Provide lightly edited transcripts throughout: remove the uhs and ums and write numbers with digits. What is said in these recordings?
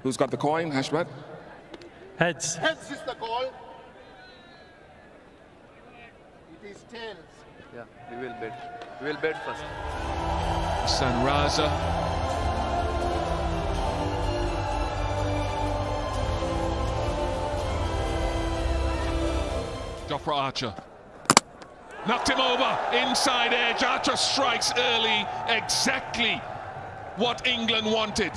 Who's got the coin, Hashmat? Heads. Heads is the call. It is tails. Yeah, we will bet. We will bet first. Sanraza. Jofra Archer. Knocked him over, inside edge. Archer strikes early, exactly what England wanted.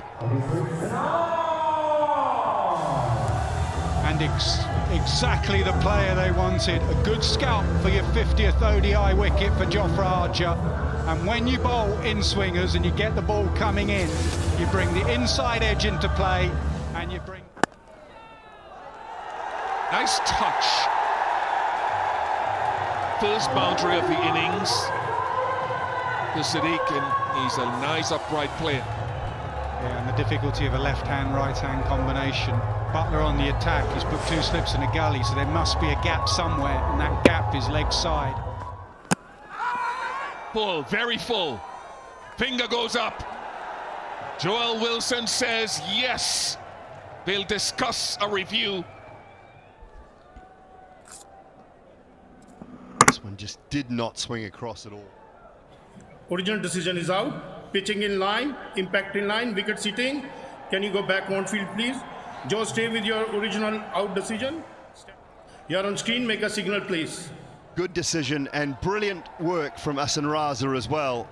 And exactly the player they wanted. A good scalp for your 50th ODI wicket for Jofra Archer. And when you bowl in swingers and you get the ball coming in, you bring the inside edge into play and you bring... Nice touch. First boundary of the innings for Sadiq, and he's a nice upright player. Yeah, and the difficulty of a left-hand, right-hand combination. Butler on the attack, he's put 2 slips in a gully, so there must be a gap somewhere, and that gap is leg side. Full, very full. Finger goes up. Joel Wilson says yes. They'll discuss a review. This one just did not swing across at all. Original decision is out. Pitching in line, impact in line, wicket sitting. Can you go back on field, please? Joe, stay with your original out decision. You're on screen, make a signal, please. Good decision and brilliant work from Sanraza as well.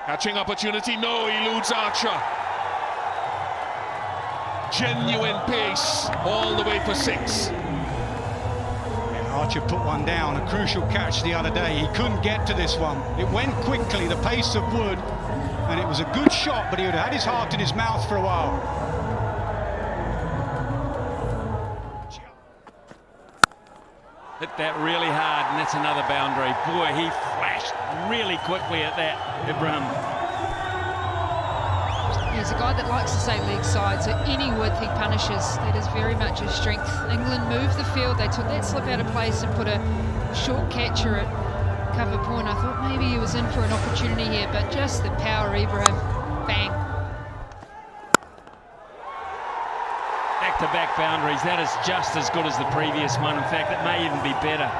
Catching opportunity, no, eludes Archer. Genuine pace, all the way for 6. Archer put one down, a crucial catch the other day. He couldn't get to this one. It went quickly, the pace of Wood, and it was a good shot, but he would have had his heart in his mouth for a while. Hit that really hard, and that's another boundary. Boy, he flashed really quickly at that, Ibrahim. He's a guy that likes to stay leg side, so any width he punishes, that is very much his strength. England moved the field, they took that slip out of place and put a short catcher at cover point. I thought maybe he was in for an opportunity here, but just the power, Ibrahim, bang. Back-to-back boundaries, that is just as good as the previous one. In fact, it may even be better.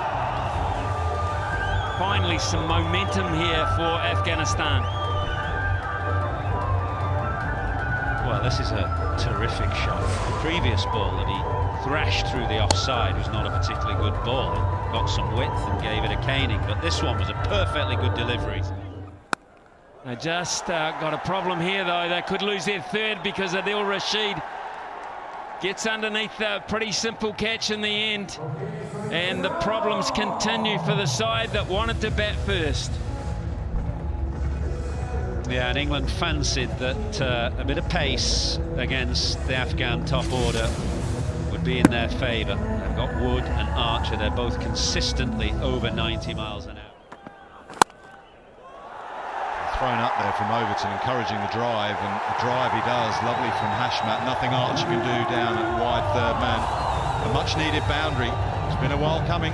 Finally, some momentum here for Afghanistan. Well, this is a terrific shot. The previous ball that he thrashed through the offside was not a particularly good ball. It got some width and gave it a caning, but this one was a perfectly good delivery. They just got a problem here, though. They could lose their third because Adil Rashid gets underneath a pretty simple catch in the end. And the problems continue for the side that wanted to bat first. Yeah, and England fancied that a bit of pace against the Afghan top order would be in their favour. They've got Wood and Archer, they're both consistently over 90 miles an hour. Thrown up there from Overton, encouraging the drive, and the drive he does, lovely from Hashmat. Nothing Archer can do down at wide third man. A much needed boundary. It's been a while coming.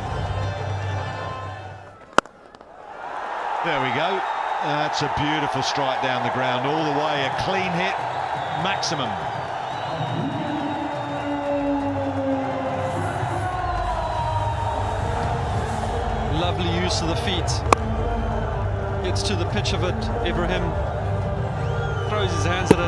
There we go. That's a beautiful strike down the ground, all the way, a clean hit, maximum. Lovely use of the feet. Gets to the pitch of it, Ibrahim throws his hands at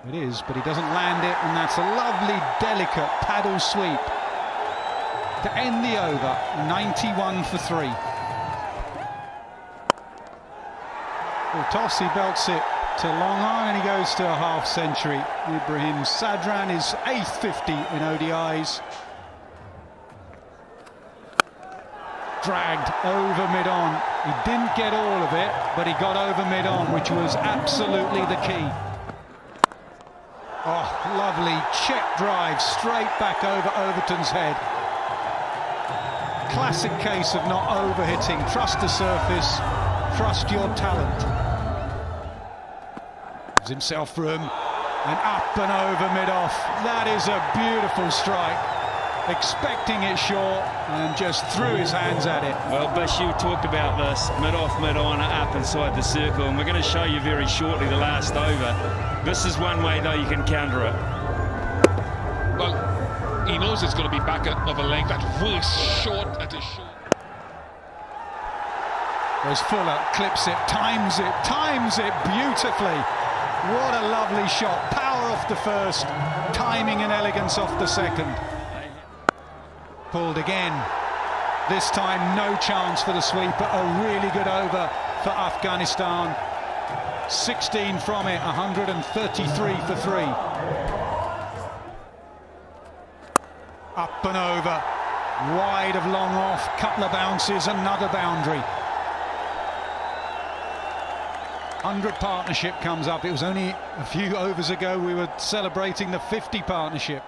It is, but he doesn't land it, and that's a lovely, delicate paddle sweep to end the over, 91 for 3. Well, toss, he belts it to long on, and he goes to a half century. Ibrahim Sadran is 8th 50 in ODIs. Dragged over mid-on. He didn't get all of it, but he got over mid-on, which was absolutely the key. Oh, lovely check drive straight back over Overton's head. Classic case of not overhitting. Trust the surface, trust your talent. Gives himself room, and up and over mid-off. That is a beautiful strike. expecting it short, and just threw his hands at it. Well, Bish, you talked about this mid-off, mid-on, up inside the circle, and we're going to show you very shortly the last over. This is one way, though, you can counter it. Well, he knows it's going to be back of a leg that works short at his shoulder. There's Fuller, clips it, times it beautifully. What a lovely shot. Power off the first, timing and elegance off the second. Pulled again. This time no chance for the sweeper. A really good over for Afghanistan. 16 from it, 133 for 3. Up and over. Wide of long off, couple of bounces, another boundary. 100 partnership comes up. It was only a few overs ago we were celebrating the 50 partnership.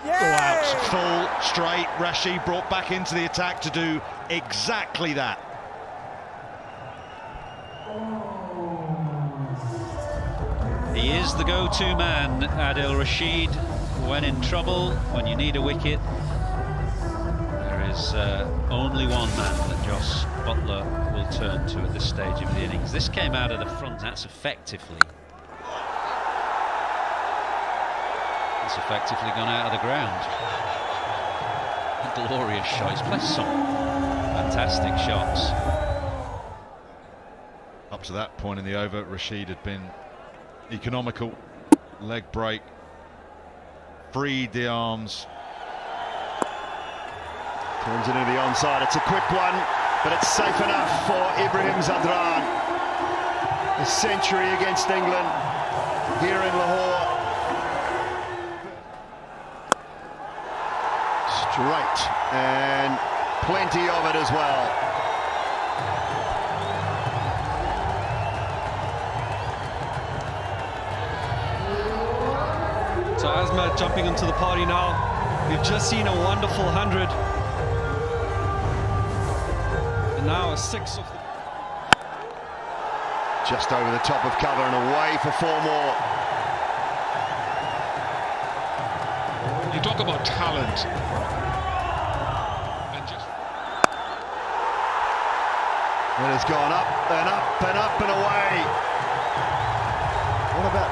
Go out, full, straight. Rashid brought back into the attack to do exactly that. He is the go-to man, Adil Rashid, when in trouble, when you need a wicket. There is only one man that Jos Buttler will turn to at this stage of the innings. This came out of the front, that's effectively gone out of the ground. A glorious shot. He's played some fantastic shots. Up to that point in the over, Rashid had been economical. Leg break, freed the arms. Turns it into the onside. It's a quick one, but it's safe enough for Ibrahim Zadran. A century against England here in Lahore. Straight, and plenty of it as well. So Azmat jumping into the party now. We've just seen a wonderful 100. And now a 6 of the... Just over the top of cover and away for 4 more. You talk about talent. It has gone up and up and up and away. What about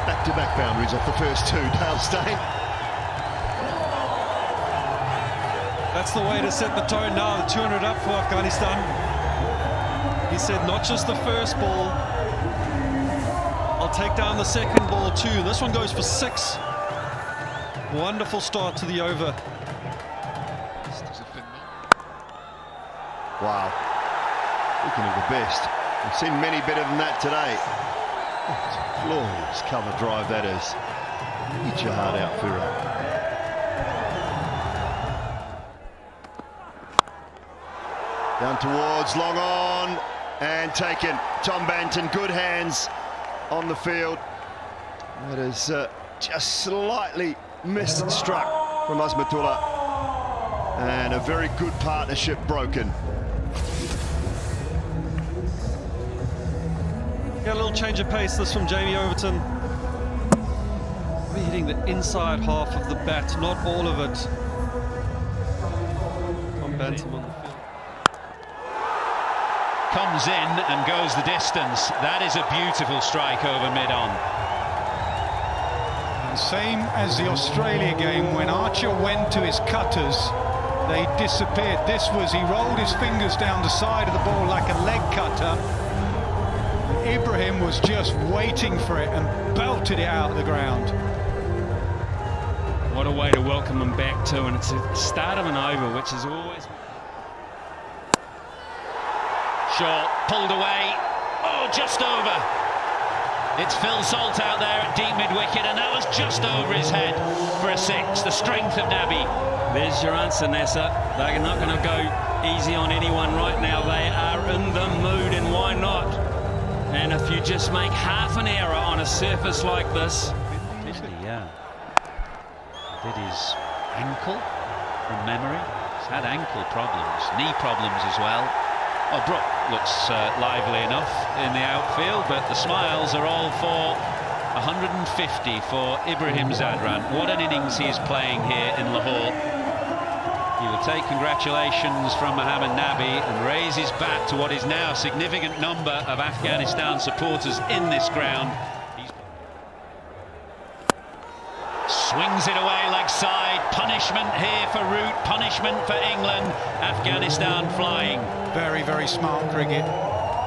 back-to-back boundaries off the first 2, Dale Steyn? That's the way to set the tone now, the 200 up for Afghanistan. He said not just the first ball, I'll take down the second ball too. This one goes for 6. Wonderful start to the over. Wow. Looking at the best. We've seen many better than that today. It's a glorious cover drive that is. Eat your heart out, Fira. Down towards, long on, and taken. Tom Banton, good hands on the field. That is just slightly missed struck from Azmatullah. And a very good partnership broken. Get a little change of pace, this from Jamie Overton. We're hitting the inside half of the bat, not all of it. Tom Bantam on the field. Comes in and goes the distance. That is a beautiful strike over mid-on. Same as the Australia game, when Archer went to his cutters, they disappeared. This was, he rolled his fingers down the side of the ball like a leg cutter. Ibrahim was just waiting for it and belted it out of the ground. What a way to welcome them back to, and it's a start of an over, which is always... Short, pulled away, oh, just over. It's Phil Salt out there at deep mid-wicket, and that was just over his head for a 6, the strength of Nabi. There's your answer, Nasser. They're not going to go easy on anyone right now. They are in the mood, and why not? And if you just make half an error on a surface like this... Yeah. Did his ankle from memory. He's had ankle problems, knee problems as well. Oh, Brook looks lively enough in the outfield, but the smiles are all for 150 for Ibrahim Zadran. What an innings he is playing here in Lahore. He will take congratulations from Mohammad Nabi and raise his bat to what is now a significant number of Afghanistan supporters in this ground. Swings it away leg side. Punishment here for Root, punishment for England. Afghanistan flying. Very, very smart cricket.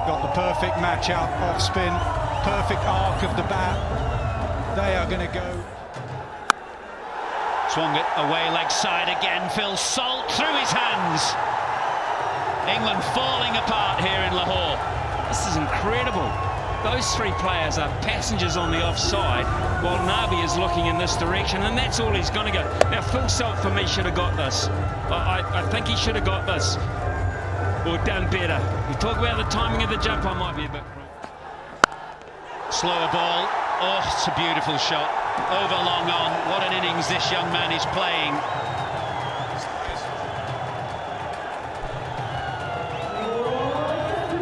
Got the perfect match out off spin, perfect arc of the bat. They are going to go. Swung it away leg side again. Phil Salt through his hands. England falling apart here in Lahore. This is incredible. Those three players are passengers on the offside while Nabi is looking in this direction, and that's all he's going to go. Now, Phil Salt, for me, should have got this. I think he should have got this, or done better. You talk about the timing of the jump, I might be a bit wrong. Slower ball. Oh, it's a beautiful shot. Over long on. What an innings this young man is playing.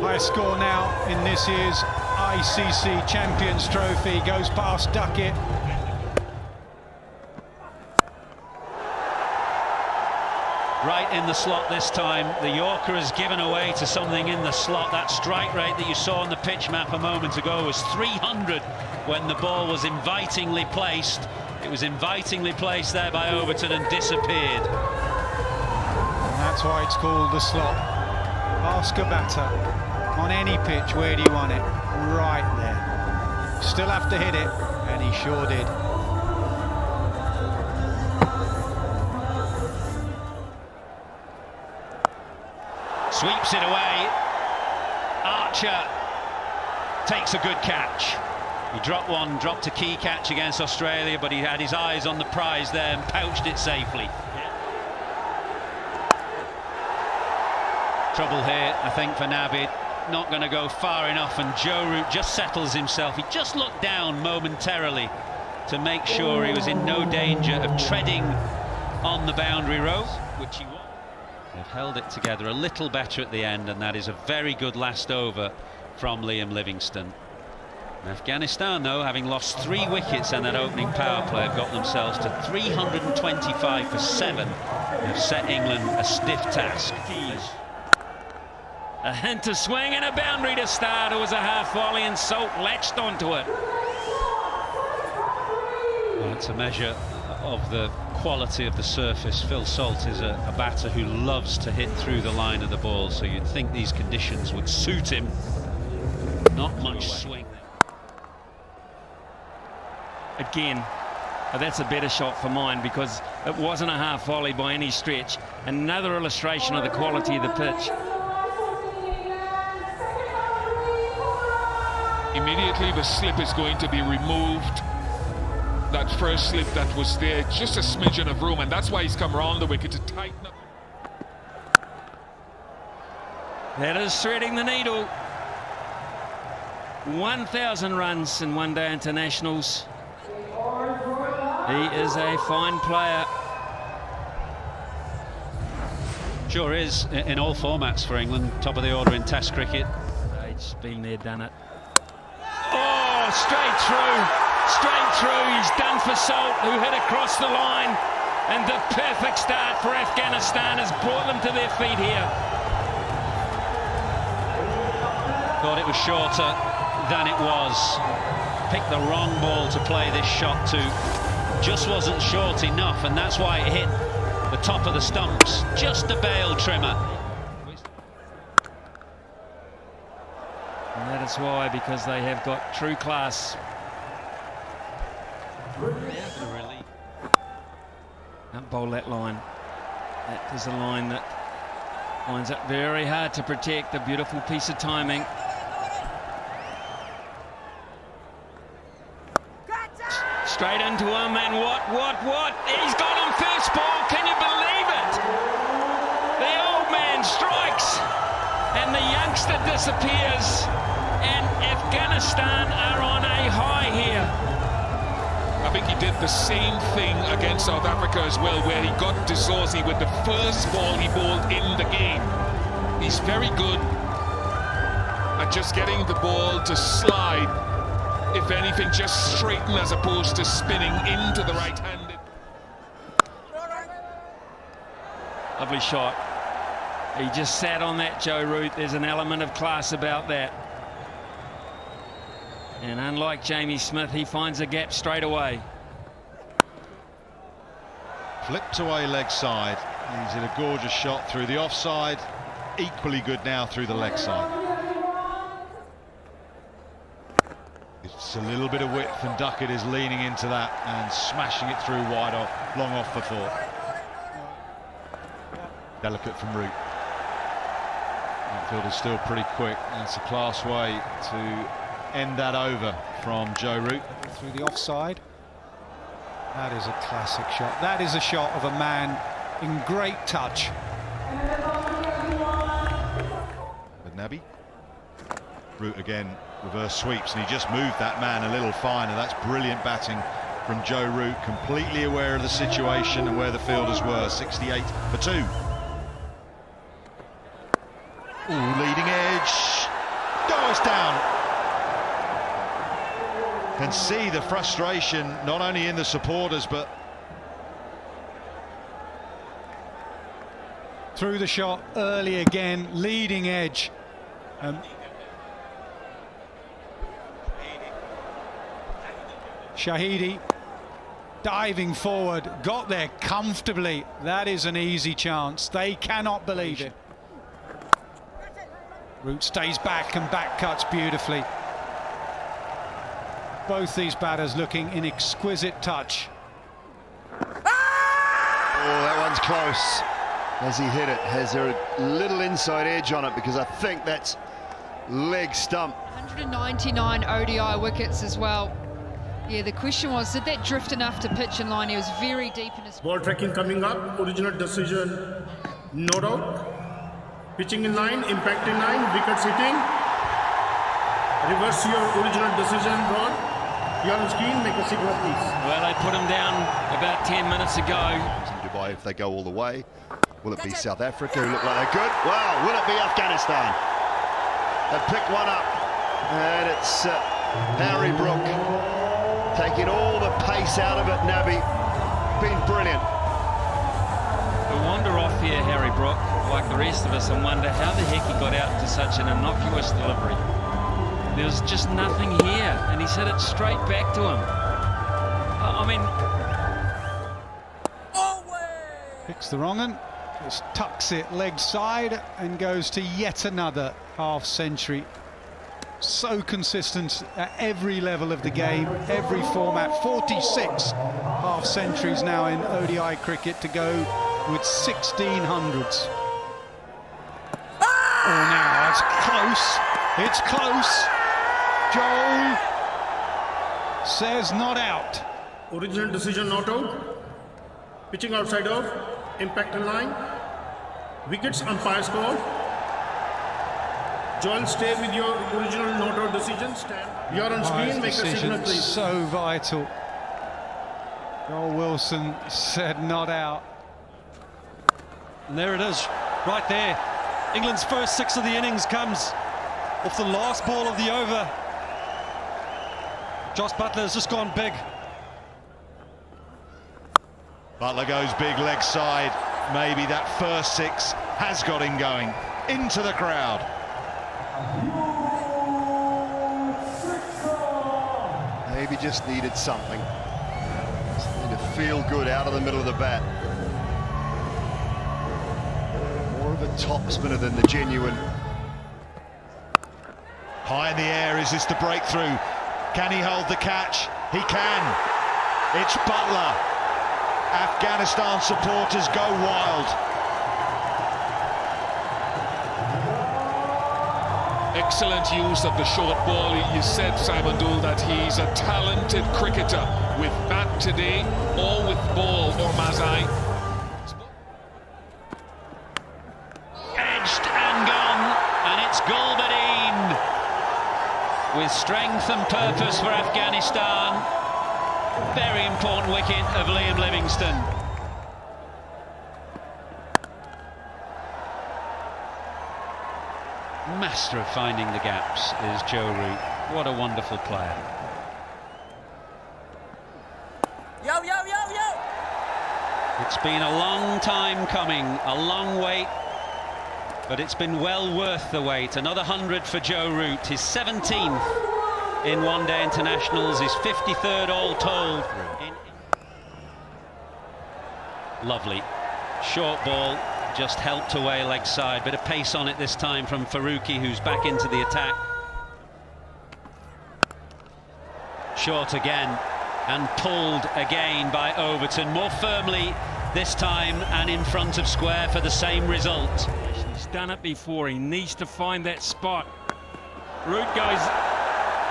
Highest score now in this year's ICC Champions Trophy goes past Duckett. Right in the slot this time. The Yorker has given away to something in the slot. That strike rate that you saw on the pitch map a moment ago was 300 when the ball was invitingly placed. It was invitingly placed there by Overton and disappeared. And that's why it's called the slot. Ask a batter on any pitch, where do you want it? Right there. Still have to hit it, and he sure did. Sweeps it away. Archer takes a good catch. He dropped a key catch against Australia, but he had his eyes on the prize there and pouched it safely. Trouble here, I think, for Nabi. Not going to go far enough, and Joe Root just settles himself. He just looked down momentarily to make sure he was in no danger of treading on the boundary rope, which he was. They've held it together a little better at the end, and that is a very good last over from Liam Livingstone. And Afghanistan, though, having lost 3 wickets in that opening power play, have got themselves to 325 for 7. They've set England a stiff task. A hint to swing and a boundary to start. It was a half volley and Salt latched onto it. Well, it's a measure of the quality of the surface. Phil Salt is a batter who loves to hit through the line of the ball, so you'd think these conditions would suit him. Not much swing. Again, that's a better shot for mine because it wasn't a half volley by any stretch. Another illustration of the quality of the pitch. Immediately the slip is going to be removed. That first slip that was there, just a smidgen of room, and that's why he's come around the wicket to tighten up. That is threading the needle. 1,000 runs in one-day internationals. He is a fine player. Sure is, in all formats for England. Top of the order in Test cricket. He's been there, done it. Oh, straight through. Straight through. He's done for Salt, who hit across the line. And the perfect start for Afghanistan has brought them to their feet here. Thought it was shorter than it was. Picked the wrong ball to play this shot to. Just wasn't short enough, and that's why it hit the top of the stumps. Just a bail trimmer. And that is why, because they have got true class. Don't bowl that line. That is a line that lines up very hard to protect. A beautiful piece of timing. Straight into him, and what? He's got him first ball, can you believe it? The old man strikes, and the youngster disappears, and Afghanistan are on a high here. I think he did the same thing against South Africa as well, where he got Dizorzi with the first ball he bowled in the game. He's very good at just getting the ball to slide if anything, just straighten as opposed to spinning into the right-handed. Lovely shot. He just sat on that, Joe Root. There's an element of class about that. And unlike Jamie Smith, he finds a gap straight away. Flipped away leg side. He's hit a gorgeous shot through the offside. Equally good now through the leg side. It's a little bit of width, and Duckett is leaning into that and smashing it through wide off, long off for four. Delicate from Root. Outfield is still pretty quick. That's a class way to end that over from Joe Root. Through the offside. That is a classic shot. That is a shot of a man in great touch. With Nabi. Root again, reverse sweeps, and he just moved that man a little finer. That's brilliant batting from Joe Root, completely aware of the situation and where the fielders were. 68 for 2. Ooh, leading edge. Goes down. Can see the frustration not only in the supporters but through the shot early again, leading edge. Shahidi diving forward, got there comfortably. That is an easy chance. They cannot believe it. Root stays back and back cuts beautifully. Both these batters looking in exquisite touch. Oh, that one's close. As he hit it, has there a little inside edge on it, because I think that's leg stump. 199 ODI wickets as well. Yeah, the question was, did that drift enough to pitch in line? He was very deep in his... Ball tracking coming up. Original decision, not out. Pitching in line, impact in line, wickets hitting. Reverse your original decision, Ron. You're on screen, make a signal, please. Well, they put him down about 10 minutes ago. In Dubai, if they go all the way, will it be South Africa who look like they're good? Well, will it be Afghanistan? They've picked one up, and it's Harry Brook taking all the pace out of it. Nabi, been brilliant. We'll wander off here, Harry Brook, like the rest of us, and wonder how the heck he got out to such an innocuous delivery. There was just nothing here, and he's hit it straight back to him. I mean... Picks the wrong one, just tucks it leg side and goes to yet another half century. So consistent at every level of the game, every format. 46 half centuries now in ODI cricket to go with 1600s. Oh, now it's close. It's close. Joel says not out. Original decision, not out. Pitching outside off. Impact in line. Wickets, umpire score. Joel, stay with your original not out decision. Stand. You're on screen, make a signal, please. So vital. Joel Wilson said not out. And there it is, right there. England's first 6 of the innings comes off the last ball of the over. Josh Buttler has just gone big. Butler goes big leg side. Maybe that first 6 has got him going into the crowd. Maybe just needed something. Just needed to feel good out of the middle of the bat. More of a top spinner than the genuine. High in the air, is this the breakthrough? Can he hold the catch? He can. It's Butler. Afghanistan supporters go wild. Excellent use of the short ball. You said, Simon Dool, that he's a talented cricketer with bat today or with ball or Mazai. Edged and gone, and it's Gulbadeen with strength and purpose for Afghanistan. Very important wicket of Liam Livingstone. Master of finding the gaps is Joe Root. What a wonderful player. It's been a long time coming, a long wait, but it's been well worth the wait. Another 100 for Joe Root, his 17th in one-day internationals, his 53rd all told. Lovely. Short ball, just helped away leg side. Bit of pace on it this time from Faruqi, who's back into the attack. Short again, and pulled again by Overton, more firmly this time and in front of square for the same result. He's done it before, he needs to find that spot. Root goes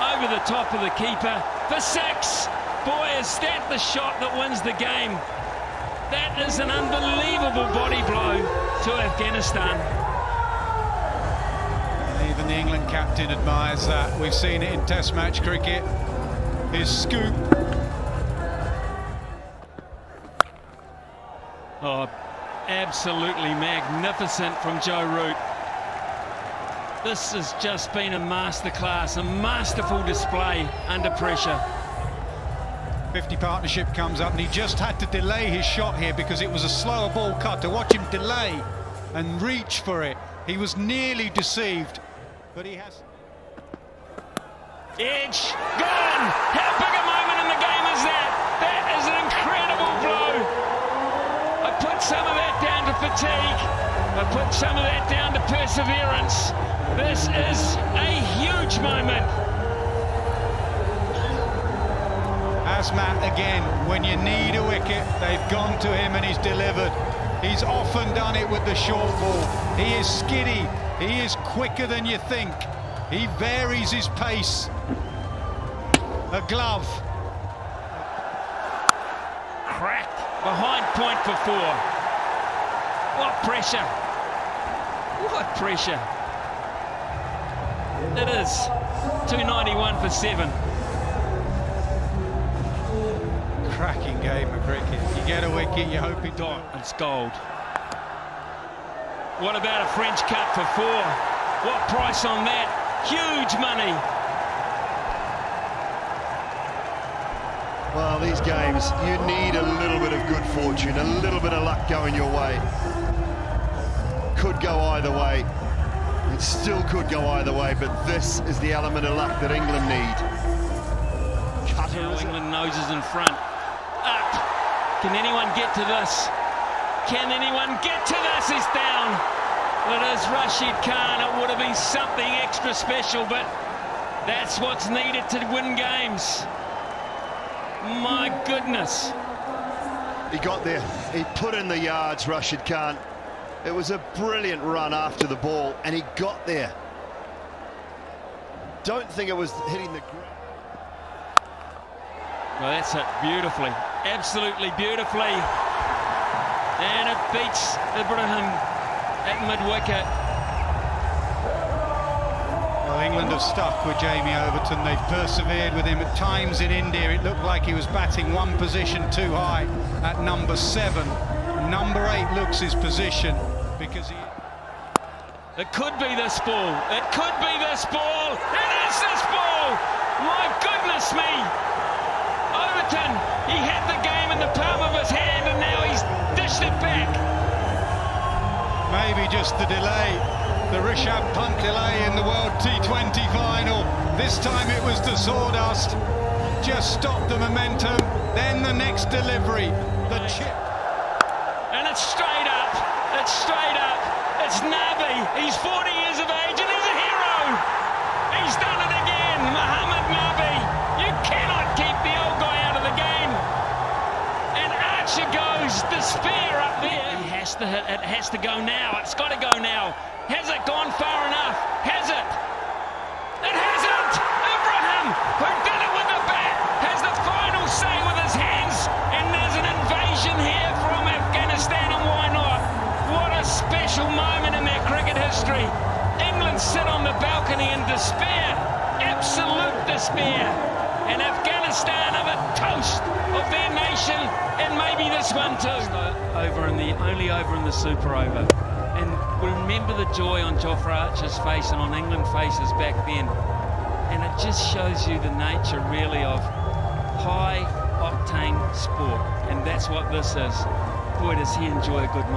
over the top of the keeper for 6. Boy, is that the shot that wins the game. That is an unbelievable body blow to Afghanistan. Even the England captain admires that. We've seen it in Test match cricket. His scoop. Oh, absolutely magnificent from Joe Root. This has just been a masterclass, a masterful display under pressure. 50 partnership comes up and he just had to delay his shot here because it was a slower ball cut. To watch him delay and reach for it, he was nearly deceived, but he has... Edge, gone! How big a moment in the game is that? That is an incredible blow. I put some of that down to fatigue. I put some of that down to perseverance. This is a huge moment. Asmat again, when you need a wicket, they've gone to him and he's delivered. He's often done it with the short ball. He is skiddy, he is quicker than you think. He varies his pace. A glove. Cracked behind point for 4. What pressure. What pressure. It is 291 for 7. Cracking game of cricket. You get a wicket, you hope it don't. It's gold. What about a French cut for 4? What price on that? Huge money. Well, these games, you need a little bit of good fortune, a little bit of luck going your way. Could go either way. It still could go either way, but this is the element of luck that England need. England noses in front. Up. Can anyone get to this? Can anyone get to this? He's down. It is Rashid Khan. It would have been something extra special, but that's what's needed to win games. My goodness. He got there. He put in the yards, Rashid Khan. It was a brilliant run after the ball, and he got there. Don't think it was hitting the ground. Well, that's it beautifully. Absolutely beautifully. And it beats Ibrahim at mid-wicket. Well, England have stuck with Jamie Overton. They've persevered with him. At times in India, it looked like he was batting one position too high at number 7. Number 8 looks his position because he... It could be this ball. It could be this ball. It is this ball. My goodness me. Overton, he had the game in the palm of his hand and now he's dished it back. Maybe just the delay, the Rishabh Pant delay in the World T20 final. This time it was the sawdust. Just stopped the momentum. Then the next delivery, the chip. And it's straight up. It's straight up. It's Nabi. He's 40 years of age and he's a hero. He's done it again. Mohammed Nabi. You cannot keep the old guy out of the game. And Archer goes, despair up there. He has to hit. It has to go now. It's got to go now. Has it gone far enough? Has it? It hasn't. Ibrahim, who did it with the bat, has the final say with his hands. And there's an invasion here from Afghanistan, and why not? What a special moment in their cricket history. England sit on the balcony in despair. Absolute despair. And Afghanistan are the toast of their nation, and maybe this one too. Only over in the super over. And remember the joy on Jofra Archer's face and on England faces back then. And it just shows you the nature really of high octane sport, and that's what this is. boy, does he enjoy a good